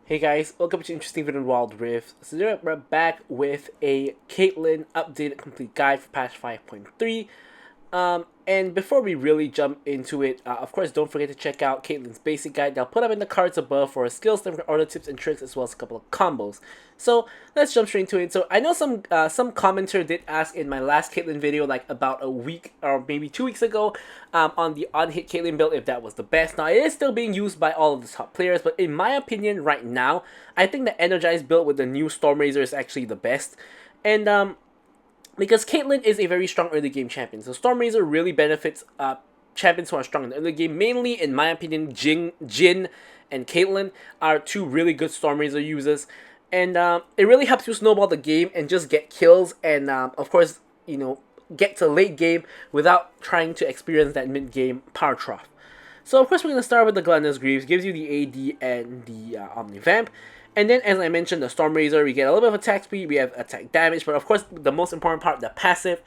Hey guys, welcome to Interesting Video on Wild Rift. So today we're back with a Caitlyn updated complete guide for patch 5.3. And before we really jump into it, of course don't forget to check out Caitlyn's basic guide. I'll put them in the cards above for skills, different order tips and tricks, as well as a couple of combos. So let's jump straight into it. So I know some commenter did ask in my last Caitlyn video, like about a week or maybe 2 weeks ago, on the on-hit Caitlyn build, if that was the best. Now it is still being used by all of the top players, but in my opinion right now, I think the energized build with the new Stormrazor is actually the best. And because Caitlyn is a very strong early game champion. So Stormrazor really benefits champions who are strong in the early game. Mainly, in my opinion, Jhin and Caitlyn are two really good Stormrazor users. And it really helps you snowball the game and just get kills. And of course, you know, get to late game without trying to experience that mid game power trough. So of course we're going to start with the Gluttonous Greaves. Gives you the AD and the Omnivamp. And then, as I mentioned, the Stormrazor, we get a little bit of attack speed, we have attack damage, but of course, the most important part, the passive,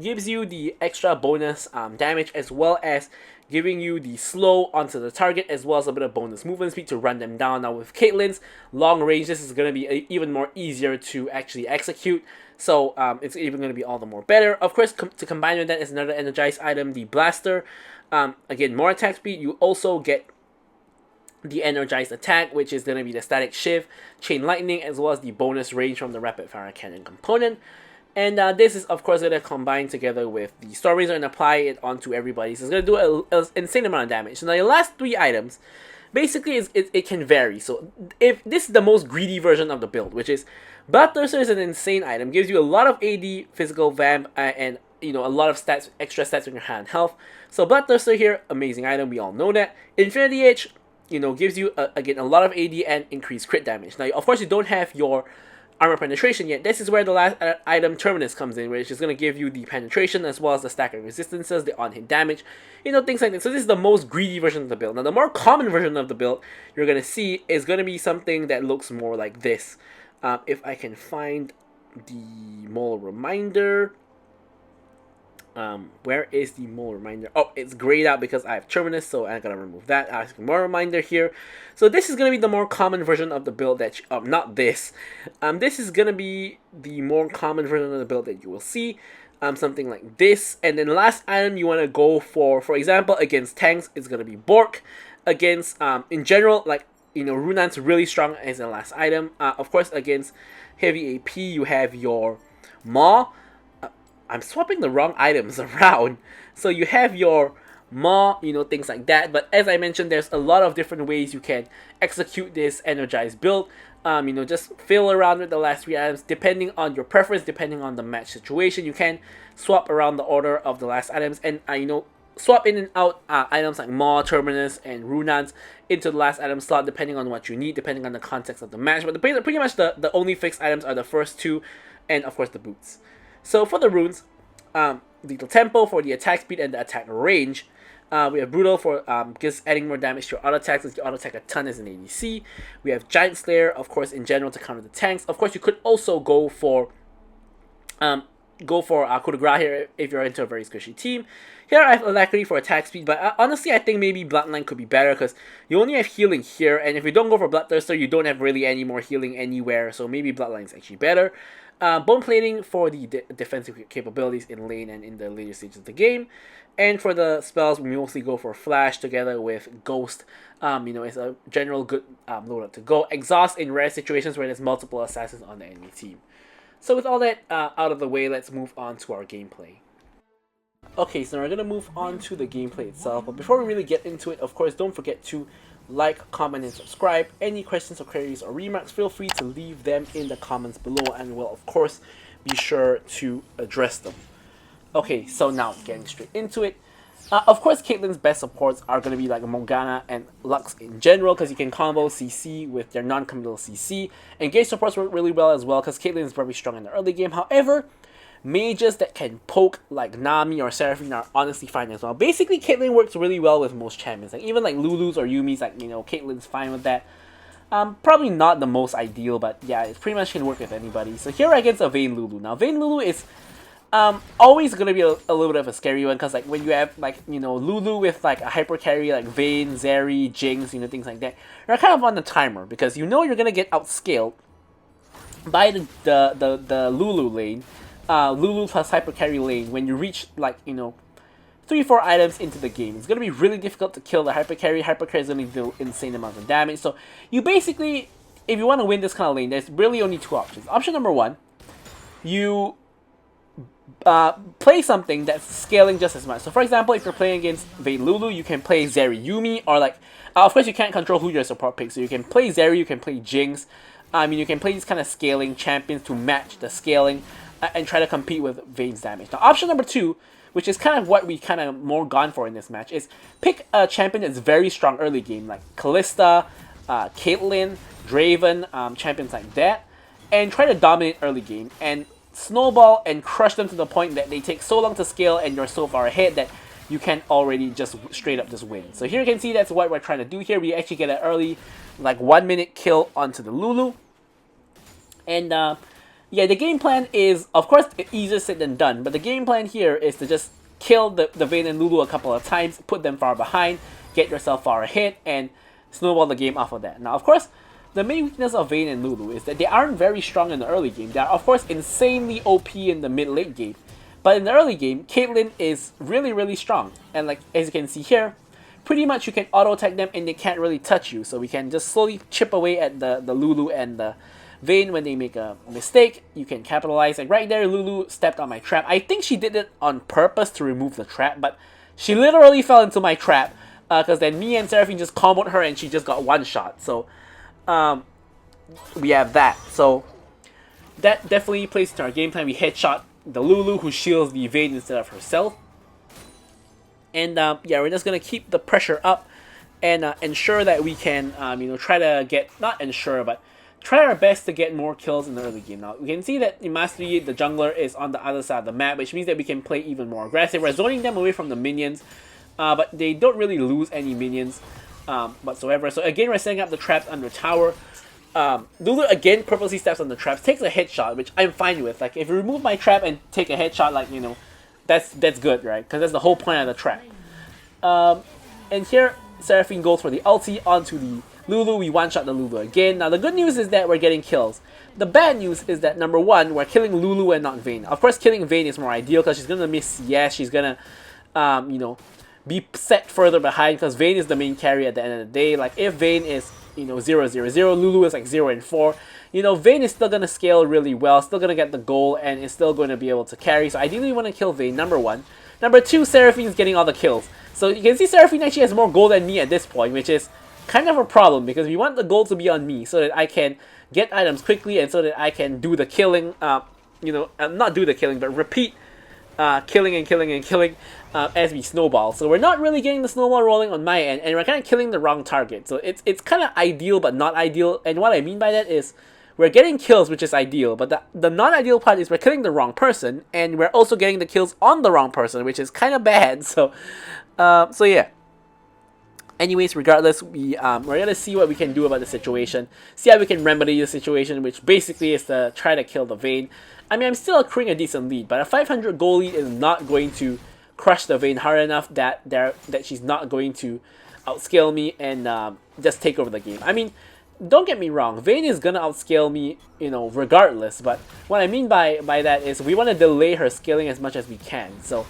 gives you the extra bonus damage, as well as giving you the slow onto the target, as well as a bit of bonus movement speed to run them down. Now, with Caitlyn's long range, this is going to be even more easier to actually execute, so it's even going to be all the more better. Of course, to combine with that is another energized item, the Blaster. Again, more attack speed. You also get the energized attack, which is going to be the static shift, chain lightning, as well as the bonus range from the rapid fire cannon component. And this is of course going to combine together with the Stormrazor and apply it onto everybody. So it's going to do an insane amount of damage. So now your last three items, basically it can vary. So if this is the most greedy version of the build, which is Bloodthirster is an insane item, gives you a lot of AD, physical vamp, and you know, a lot of stats, extra stats in your hand health. So Bloodthirster here, amazing item, we all know that. Infinity Edge, you know, gives you, again, a lot of AD and increased crit damage. Now, of course, you don't have your armor penetration yet. This is where the last item, Terminus, comes in, which is going to give you the penetration as well as the stacking resistances, the on-hit damage, you know, things like that. So this is the most greedy version of the build. Now, the more common version of the build you're going to see is going to be something that looks more like this. If I can find the mole reminder... where is the mole reminder? Oh, it's grayed out because I have Terminus, so I gotta remove that. I have more reminder here. So this is gonna be the more common version of the build that not this. This is gonna be the more common version of the build that you will see. Something like this. And then last item you wanna go for example, against tanks, it's gonna be Bork. Against in general, like, you know, Runan's really strong as the last item. Of course, against heavy AP, you have your Maw. I'm swapping the wrong items around. So you have your Maw, you know, things like that. But as I mentioned, there's a lot of different ways you can execute this energized build. You know, just fill around with the last three items depending on your preference, depending on the match situation. You can swap around the order of the last items and, you know, swap in and out items like Maw, Terminus, and Runans into the last item slot depending on what you need, depending on the context of the match. But pretty much the only fixed items are the first two and, of course, the boots. So for the runes, Lethal Tempo for the attack speed and the attack range. We have Brutal for just adding more damage to your auto attacks, as you auto attack a ton as an ADC. We have Giant Slayer, of course, in general to counter the tanks. Of course, you could also go for Coup de Grace here if you're into a very squishy team. Here I have Alacrity for attack speed, but honestly I think maybe Bloodline could be better because you only have healing here, and if you don't go for Bloodthirster, you don't have really any more healing anywhere, so maybe Bloodline is actually better. Bone Plating for the defensive capabilities in lane and in the later stages of the game. And for the spells, we mostly go for Flash together with Ghost. You know, it's a general good loadout to go. Exhaust in rare situations where there's multiple assassins on the enemy team. So with all that out of the way, let's move on to our gameplay. Okay, so now we're going to move on to the gameplay itself. But before we really get into it, of course, don't forget to like, comment, and subscribe. Any questions or queries or remarks, feel free to leave them in the comments below, and we'll, of course, be sure to address them. Okay, so now, getting straight into it. Of course, Caitlyn's best supports are going to be like Morgana and Lux in general, because you can combo CC with their non-committal CC. Engage supports work really well as well, because Caitlyn is very strong in the early game. However, mages that can poke like Nami or Seraphine are honestly fine as well. Basically, Caitlyn works really well with most champions. Like even like Lulu's or Yumi's, like, you know, Caitlyn's fine with that. Probably not the most ideal, but yeah, it pretty much can work with anybody. So here against a Vayne Lulu. Now, Vayne Lulu is Always gonna be a little bit of a scary one, because like when you have like, you know, Lulu with like a hyper carry like Vayne, Zeri, Jinx, you know, things like that, you're kind of on the timer because you know you're gonna get outscaled by the Lulu lane, Lulu plus hyper carry lane when you reach like, you know, 3-4 items into the game. It's gonna be really difficult to kill the hyper carry. Hyper carry is gonna deal insane amounts of damage. So you basically, if you want to win this kind of lane, there's really only two options. Option number one, you play something that's scaling just as much. So for example, if you're playing against Vayne Lulu, you can play Zeri Yumi, or like, of course you can't control who your support picks, so you can play Zeri, you can play Jinx. I mean, you can play these kind of scaling champions to match the scaling and try to compete with Vayne's damage. Now option number two, which is kind of what we kind of more gone for in this match, is pick a champion that's very strong early game, like Kalista, Caitlyn, Draven, champions like that, and try to dominate early game and snowball and crush them to the point that they take so long to scale and you're so far ahead that you can already just straight up just win. So here you can see that's what we're trying to do here. We actually get an early like 1 minute kill onto the Lulu. And yeah, the game plan is, of course, easier said than done, but the game plan here is to just kill the Vayne and Lulu a couple of times, put them far behind, get yourself far ahead, and snowball the game off of that. Now, of course, the main weakness of Vayne and Lulu is that they aren't very strong in the early game. They are, of course, insanely OP in the mid-late game. But in the early game, Caitlyn is really, really strong. And like as you can see here, pretty much you can auto-attack them and they can't really touch you. So we can just slowly chip away at the Lulu and the Vayne when they make a mistake. You can capitalize. Like right there, Lulu stepped on my trap. I think she did it on purpose to remove the trap, but she literally fell into my trap. Because then me and Seraphine just comboed her and she just got one shot. So we have that. So that definitely plays into our game plan. We headshot the Lulu, who shields the Vayne instead of herself. And yeah, we're just gonna keep the pressure up and ensure that we can you know, try to get, not ensure, but try our best to get more kills in the early game. Now we can see that in Master Yi, the jungler is on the other side of the map, which means that we can play even more aggressive. We're zoning them away from the minions, but they don't really lose any minions whatsoever. So again, we're setting up the traps under tower. Lulu again purposely steps on the traps, takes a headshot, which I'm fine with. Like if you remove my trap and take a headshot, like, you know, that's good, right? Because that's the whole point of the trap. And here Seraphine goes for the ulti onto the Lulu. We one-shot the Lulu again. Now the good news is that we're getting kills. The bad news is that number one, we're killing Lulu and not Vayne. Of course, killing Vayne is more ideal because she's gonna miss CS. She's gonna you know, be set further behind because Vayne is the main carry at the end of the day. Like if Vayne is, you know, 0-0-0, Lulu is like 0-4, you know, Vayne is still gonna scale really well, still gonna get the goal, and is still going to be able to carry. So ideally you want to kill Vayne, number one. Number two, Seraphine's getting all the kills. So you can see Seraphine actually has more gold than me at this point, which is kind of a problem because we want the gold to be on me so that I can get items quickly and so that I can do the killing, you know, not do the killing, but repeat killing and killing and killing as we snowball. So we're not really getting the snowball rolling on my end, and we're kind of killing the wrong target. So it's kind of ideal but not ideal, and what I mean by that is we're getting kills, which is ideal, but the non-ideal part is we're killing the wrong person, and we're also getting the kills on the wrong person, which is kind of bad. So so yeah. Anyways, regardless, we're gonna see what we can do about the situation, see how we can remedy the situation, which basically is to try to kill the Vayne. I mean, I'm still accruing a decent lead, but a 500 goal lead is not going to crush the Vayne hard enough that she's not going to outscale me and just take over the game. I mean, don't get me wrong, Vayne is gonna outscale me, you know, regardless. But what I mean by that is we want to delay her scaling as much as we can. So,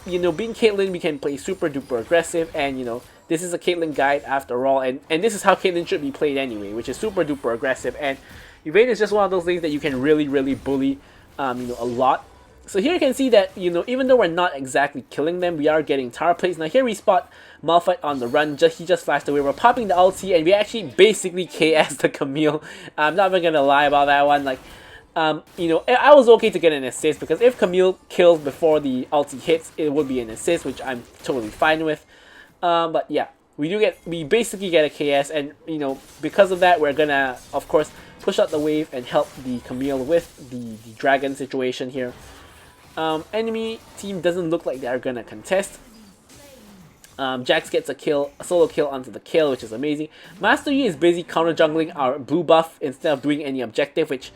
you know, being Caitlyn, we can play super duper aggressive, and you know, this is a Caitlyn guide after all, and this is how Caitlyn should be played anyway, which is super duper aggressive. And Vayne is just one of those things that you can really, really bully, you know, a lot. So here you can see that, you know, even though we're not exactly killing them, we are getting tower plates. Now here we spot Malphite on the run. He just flashed away. We're popping the ulti, and we actually basically KS the Camille. I'm not even gonna lie about that one. Like, you know, I was okay to get an assist because if Camille kills before the ulti hits, it would be an assist, which I'm totally fine with. But yeah, we basically get a KS, and you know, because of that, we're gonna, of course, push out the wave and help the Camille with the dragon situation here. Enemy team doesn't look like they're gonna contest. Jax gets a solo kill onto the kill, which is amazing. Master Yi is busy counter jungling our blue buff instead of doing any objective, which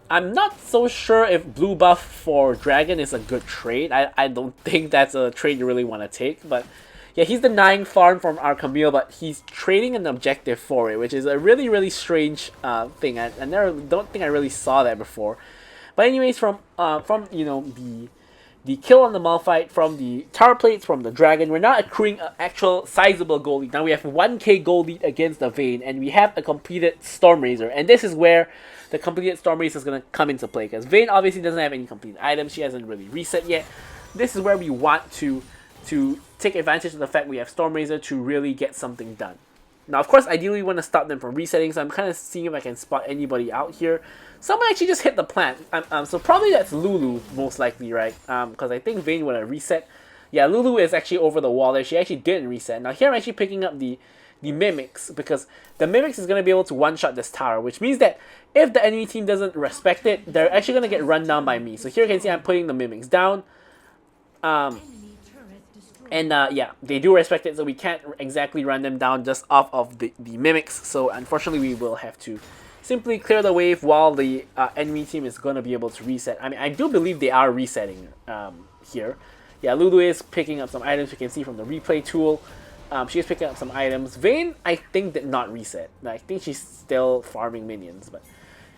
I'm not so sure if blue buff for Dragon is a good trade. I don't think that's a trade you really want to take, but yeah, he's denying farm from our Camille, but he's trading an objective for it, which is a really, really strange thing. I never don't think I really saw that before. But anyways, from you know the kill on the Malphite, from the tower plates, from the Dragon, we're now accruing an actual sizable gold lead. Now we have 1k gold lead against the Vayne, and we have a completed Stormraiser, and this is where the completed Stormraiser is going to come into play, because Vayne obviously doesn't have any completed items. She hasn't really reset yet. This is where we want to take advantage of the fact we have Stormraiser to really get something done. Now, of course, ideally we want to stop them from resetting, so I'm kind of seeing if I can spot anybody out here. Someone actually just hit the plant, so probably that's Lulu, most likely, right? Because I think Vayne would have reset. Yeah, Lulu is actually over the wall there. She actually didn't reset. Now here I'm actually picking up the Mimics, because the Mimics is going to be able to one-shot this tower, which means that if the enemy team doesn't respect it, they're actually going to get run down by me. So here you can see I'm putting the Mimics down. Yeah, they do respect it, so we can't exactly run them down just off of the Mimics. So unfortunately, we will have to simply clear the wave while the enemy team is going to be able to reset. I mean, I do believe they are resetting here. Yeah, Lulu is picking up some items. You can see from the replay tool. She is picking up some items. Vayne, I think, did not reset. I think she's still farming minions. But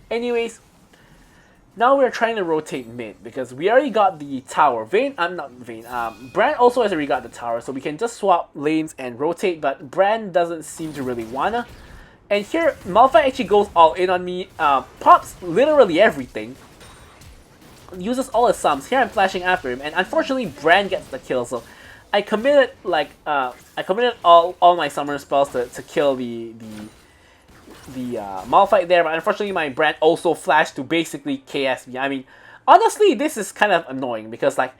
anyways, now we're trying to rotate mid, because we already got the tower. Brand also has already got the tower, so we can just swap lanes and rotate, but Brand doesn't seem to really wanna. And here, Malphite actually goes all in on me, pops literally everything, uses all his sums. Here I'm flashing after him, and unfortunately Brand gets the kill, so I committed all my summoner spells to kill the Malphite there, but unfortunately my Brand also flashed to basically KS me. I mean, honestly, this is kind of annoying, because like,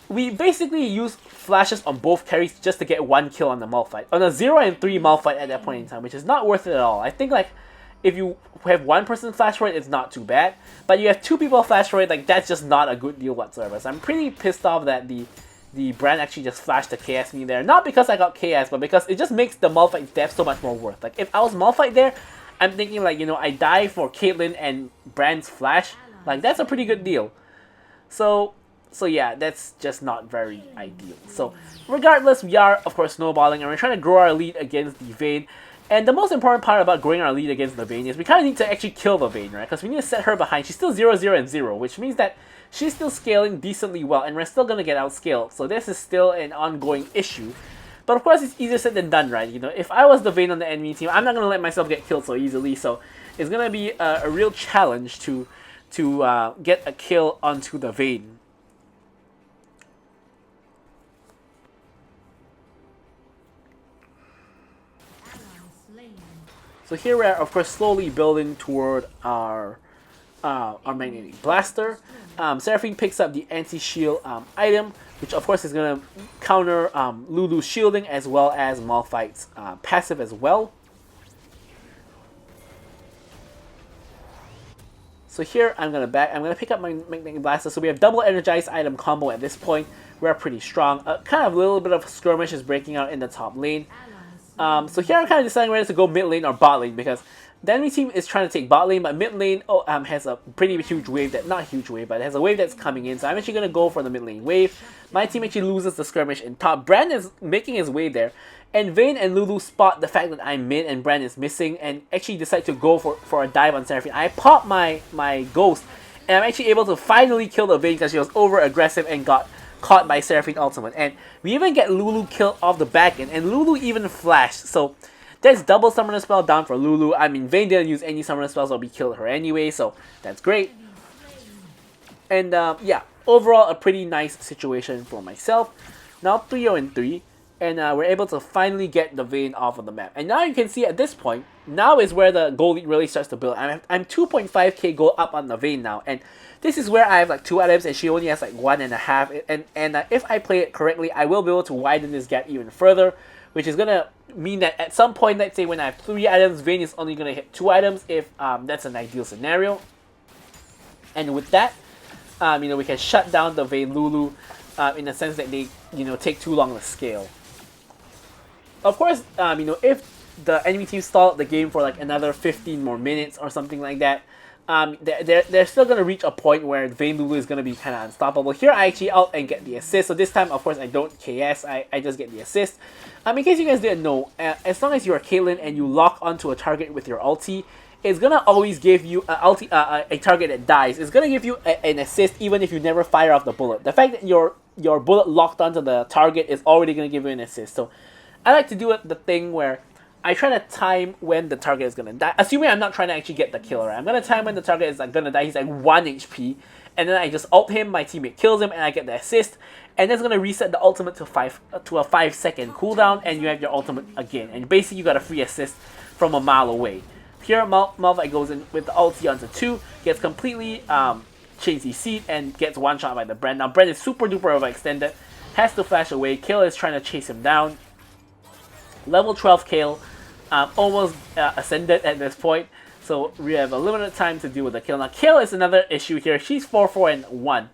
we basically use flashes on both carries just to get one kill on the Malphite. On a 0 and 3 Malphite at that point in time, which is not worth it at all. I think like, if you have one person flash for it, it's not too bad. But you have two people flash for it, like that's just not a good deal whatsoever. So I'm pretty pissed off that the Brand actually just flashed to KS me there. Not because I got KS, but because it just makes the Malphite's death so much more worth. Like, if I was Malphite there, I'm thinking like, you know, I die for Caitlyn and Brand's flash. Like, that's a pretty good deal. So yeah, that's just not very ideal. So regardless, we are, of course, snowballing, and we're trying to grow our lead against the Vayne. And the most important part about growing our lead against the Vayne is we kind of need to actually kill the Vayne, right? Because we need to set her behind. She's still 0, 0, and 0, which means that she's still scaling decently well, and we're still going to get outscaled. So this is still an ongoing issue. But of course, it's easier said than done, right? You know, if I was the Vayne on the enemy team, I'm not going to let myself get killed so easily. So it's going to be a real challenge to get a kill onto the Vayne. So here we are, of course, slowly building toward our magnetic blaster. Seraphine picks up the anti-shield item, which of course is going to counter Lulu's shielding as well as Malphite's passive as well. So here I'm gonna pick up my magnetic blaster. So we have double energized item combo at this point. We're pretty strong. Kind of a little bit of skirmish is breaking out in the top lane. So here I'm kind of deciding whether to go mid lane or bot lane, because the enemy team is trying to take bot lane, but mid lane has a pretty huge wave not huge wave, but it has a wave that's coming in. So I'm actually going to go for the mid lane wave. My team actually loses the skirmish in top. Brand is making his way there, and Vayne and Lulu spot the fact that I'm mid and Brand is missing, and actually decide to go for a dive on Seraphine. I pop my ghost, and I'm actually able to finally kill the Vayne because she was over aggressive and got caught by Seraphine ultimate. And we even get Lulu killed off the back end, and Lulu even flashed. So there's double summoner spell down for Lulu. I mean, Vayne didn't use any summoner spells, so we killed her anyway, so that's great. And yeah, overall a pretty nice situation for myself. Now 3-0 and 3, and we're able to finally get the Vayne off of the map. And now you can see at this point, now is where the gold lead really starts to build. I'm 2.5k gold up on the Vayne now, and this is where I have like 2 items and she only has like 1.5. And if I play it correctly, I will be able to widen this gap even further, which is gonna mean that at some point, let's say when I have 3 items, Vayne is only gonna hit 2 items if that's an ideal scenario. And with that, you know, we can shut down the Vayne Lulu in the sense that they, you know, take too long to scale. Of course, you know, if the enemy team stalled the game for like another 15 more minutes or something like that, they're still gonna reach a point where Vayne Lulu is gonna be kind of unstoppable. Here I actually out and get the assist, so this time of course I don't KS, I just get the assist. In case you guys didn't know, as long as you're Caitlyn and you lock onto a target with your ulti, it's gonna always give you a target that dies. It's gonna give you an assist even if you never fire off the bullet. The fact that your bullet locked onto the target is already gonna give you an assist. So I like to do the thing where I try to time when the target is gonna die. Assuming I'm not trying to actually get the kill, right? I'm gonna time when the target is like gonna die. He's like 1 HP, and then I just ult him. My teammate kills him, and I get the assist. And that's gonna reset the ultimate to a 5-second cooldown, and you have your ultimate again. And basically, you got a free assist from a mile away. Here, Malphite goes in with the ulti onto 2, gets completely changed his seat, and gets one shot by the Brand. Now Brand is super duper overextended, has to flash away. Kayle is trying to chase him down. Level 12 Kayle. Almost ascended at this point, so we have a limited time to deal with the kill. Now, Kayle is another issue here. She's 4-4-1,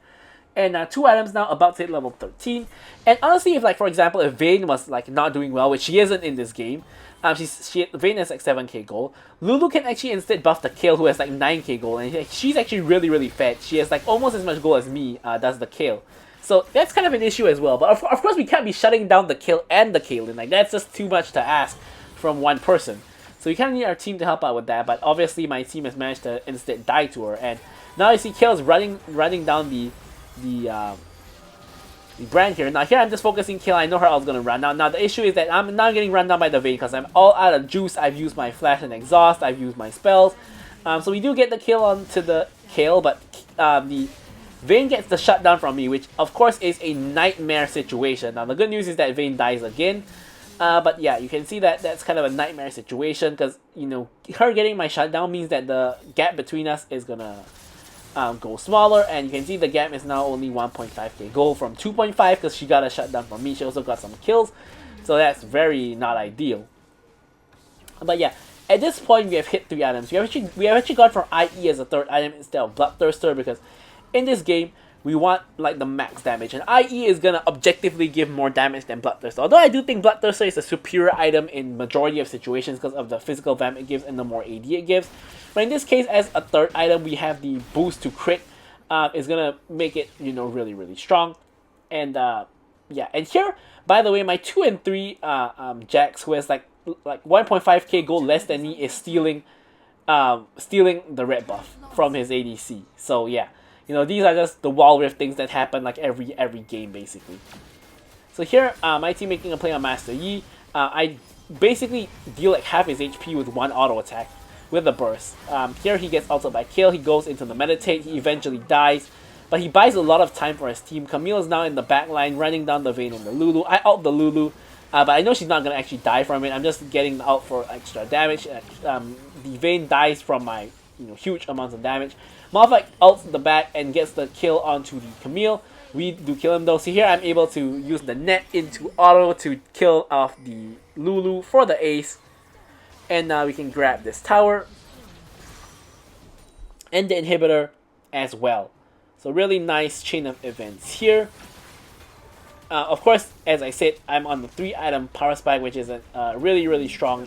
and 2 items now about to hit level 13. And honestly, if like for example, if Vayne was like not doing well, which she isn't in this game, Vayne has like 7k gold. Lulu can actually instead buff the Kayle, who has like 9k gold, and she's actually really fat. She has like almost as much gold as me. Does the Kayle. So that's kind of an issue as well. But of course, we can't be shutting down the Kayle and the Caitlyn. Like that's just too much to ask from one person. So we kind of need our team to help out with that, but obviously my team has managed to instead die to her, and now you see Kayle's running down the Brand here. Now here I'm just focusing Kayle. I know her ult's gonna run. Now the issue is that I'm not getting run down by the Vayne because I'm all out of juice. I've used my flash and exhaust, I've used my spells. So we do get the kill onto the Kayle, but the Vayne gets the shutdown from me, which of course is a nightmare situation. Now the good news is that Vayne dies again. But yeah, you can see that that's kind of a nightmare situation because, you know, her getting my shutdown means that the gap between us is gonna go smaller, and you can see the gap is now only 1.5k gold from 2.5 because she got a shutdown from me. She also got some kills, so that's very not ideal. But yeah, at this point we have hit 3 items. We have actually gone for IE as a 3rd item instead of Bloodthirster because in this game we want like the max damage, and IE is gonna objectively give more damage than Bloodthirster. Although I do think Bloodthirster is a superior item in majority of situations because of the physical vamp it gives and the more AD it gives. But in this case, as a 3rd item, we have the boost to crit. Is gonna make it, you know, really strong. And yeah, and here, by the way, my 2 and 3 Jax, who has like 1.5k gold less than me, is stealing the red buff from his ADC. So yeah. You know, these are just the wall rift things that happen like every game basically. So here, my team making a play on Master Yi. I basically deal like half his HP with 1 auto attack with a burst. Here he gets ulted by Kayle. He goes into the meditate. He eventually dies, but he buys a lot of time for his team. Camille is now in the back line running down the Vayne and the Lulu. I ult the Lulu, but I know she's not gonna actually die from it. I'm just getting the ult for extra damage. The Vayne dies from my huge amounts of damage. Malphite ults the back and gets the kill onto the Camille. We do kill him though. So here I'm able to use the net into auto to kill off the Lulu for the ace. And now we can grab this tower and the inhibitor as well. So really nice chain of events here. Of course, as I said, I'm on the 3 item power spike, which is a really strong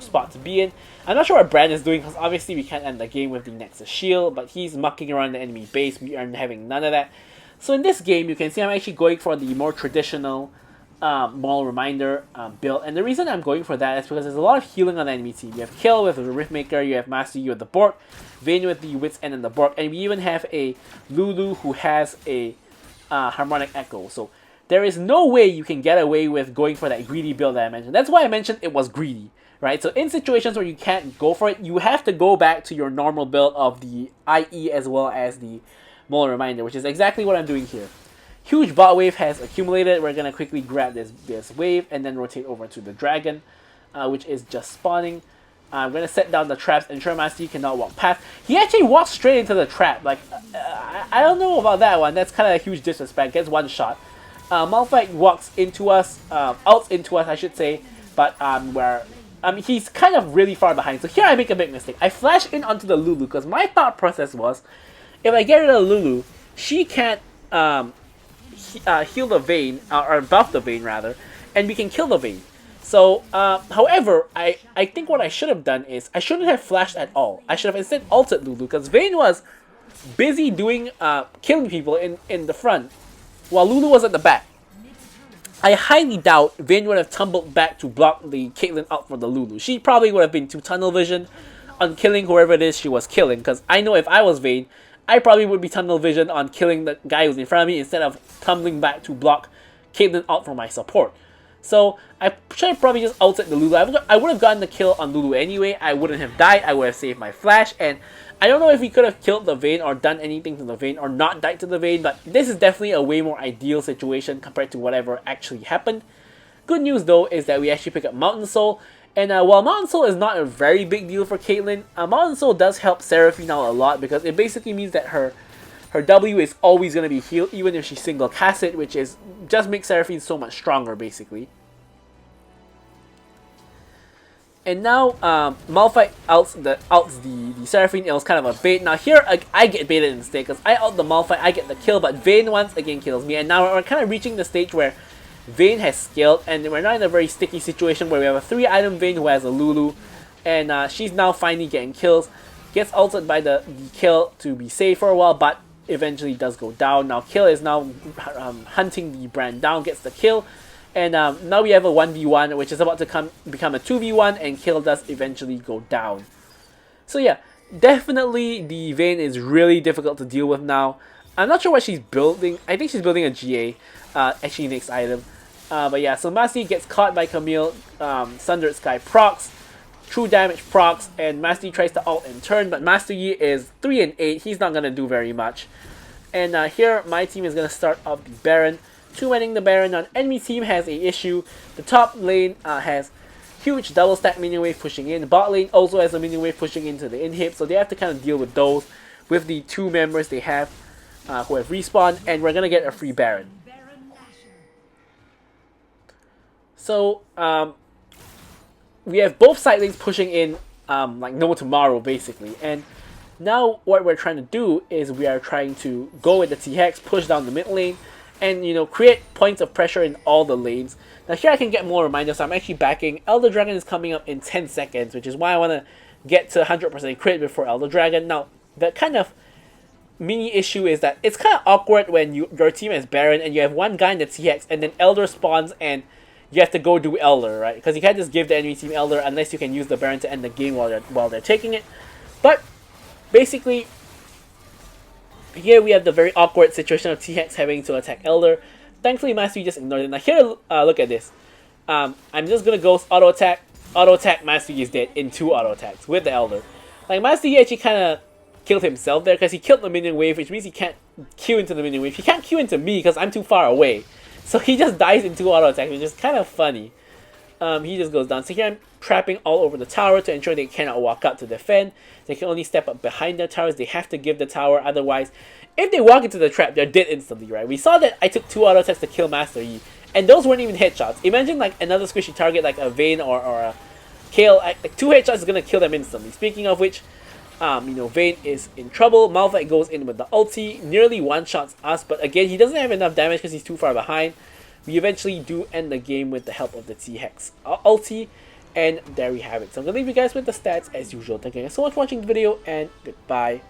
spot to be in. I'm not sure what Brand is doing because obviously we can't end the game with the Nexus shield, but he's mucking around the enemy base. We are having none of that. So in this game, you can see I'm actually going for the more traditional Moral Reminder build, and the reason I'm going for that is because there's a lot of healing on the enemy team. You have Kayle with the Riftmaker, you have Master Yi with the Bork, Vayne with the Wits End and the Bork, and we even have a Lulu who has a Harmonic Echo. So there is no way you can get away with going for that greedy build that I mentioned. That's why I mentioned it was greedy, right? So in situations where you can't go for it, you have to go back to your normal build of the IE as well as the Moral Reminder, which is exactly what I'm doing here. Huge bot wave has accumulated. We're going to quickly grab this wave and then rotate over to the dragon, which is just spawning. I'm going to set down the traps, ensure Master Yi cannot walk past. He actually walks straight into the trap. Like, I don't know about that one. That's kind of a huge disrespect. Gets one shot. Malphite walks into us, ults into us, I should say, but he's kind of really far behind. So here I make a big mistake. I flash in onto the Lulu because my thought process was, if I get rid of Lulu, she can't heal the Vayne, or buff the Vayne rather, and we can kill the Vayne. So, however, I think what I should have done is I shouldn't have flashed at all. I should have instead ulted Lulu, because Vayne was busy doing killing people in the front while Lulu was at the back. I highly doubt Vayne would have tumbled back to block the Caitlyn out for the Lulu. She probably would have been too tunnel vision on killing whoever it is she was killing, because I know if I was Vayne, I probably would be tunnel vision on killing the guy who's in front of me instead of tumbling back to block Caitlyn out for my support. So I should have probably just ulted the Lulu. I would have gotten the kill on Lulu anyway. I wouldn't have died. I would have saved my flash. And I don't know if he could have killed the Vayne or done anything to the Vayne or not died to the Vayne. But this is definitely a way more ideal situation compared to whatever actually happened. Good news though is that we actually pick up Mountain Soul. And while Mountain Soul is not a very big deal for Caitlyn, Mountain Soul does help Seraphine out a lot, because it basically means that her W is always going to be healed even if she single casts it, which is just makes Seraphine so much stronger basically. And now Malphite outs the Seraphine. It was kind of a bait. Now here I get baited instead, because I out the Malphite, I get the kill, but Vayne once again kills me. And now we're kind of reaching the stage where Vayne has scaled, and we're not in a very sticky situation where we have a 3-item Vayne who has a Lulu, and she's now finally getting kills. Gets ulted by the kill to be safe for a while, but eventually does go down. Now Kill is now hunting the brand down, gets the kill, and now we have a 1v1 which is about to become a 2v1, and Kill does eventually go down. So yeah, definitely the Vayne is really difficult to deal with now. I'm not sure what she's building. I think she's building a GA, actually next item. But yeah, so Master Yi gets caught by Camille, Sundered Sky procs, True Damage procs, and Master Yi tries to ult in turn, but Master Yi is 3 and 8, he's not going to do very much. And here, my team is going to start off the Baron. 2-manning the Baron. Now, enemy team has a issue. The top lane has huge double stack minion wave pushing in. The bot lane also has a minion wave pushing into the inhib, so they have to kind of deal with those with the 2 members they have who have respawned, and we're going to get a free Baron. So, we have both side lanes pushing in like no tomorrow, basically. And now what we're trying to do is we are trying to go with the T-Hex, push down the mid lane, and, you know, create points of pressure in all the lanes. Now here I can get more reminders, so I'm actually backing. Elder Dragon is coming up in 10 seconds, which is why I want to get to 100% crit before Elder Dragon. Now, the kind of mini issue is that it's kind of awkward when your team is Baron and you have one guy in the T-Hex and then Elder spawns and you have to go do Elder, right? Because you can't just give the enemy team Elder unless you can use the Baron to end the game while they're taking it. But basically, here we have the very awkward situation of T-Hex having to attack Elder. Thankfully, Master Yi just ignored it. Now here, look at this. I'm just gonna go auto attack. Master Yi is dead in 2 auto attacks with the Elder. Like, Master Yi actually kind of killed himself there because he killed the minion wave, which means he can't Q into the minion wave. He can't Q into me because I'm too far away. So he just dies in 2 auto attacks, which is kind of funny. He just goes down. So here I'm trapping all over the tower to ensure they cannot walk up to defend. They can only step up behind their towers. They have to give the tower, otherwise, if they walk into the trap, they're dead instantly, right? We saw that I took 2 auto attacks to kill Master Yi, and those weren't even headshots. Imagine like another squishy target like a Vayne or a Kale. Like 2 headshots is gonna kill them instantly. Speaking of which, you know, Vayne is in trouble. Malphite goes in with the ulti, nearly one-shots us, but again, he doesn't have enough damage because he's too far behind. We eventually do end the game with the help of the T-Hex ulti, and there we have it. So I'm going to leave you guys with the stats as usual. Thank you guys so much for watching the video, and goodbye.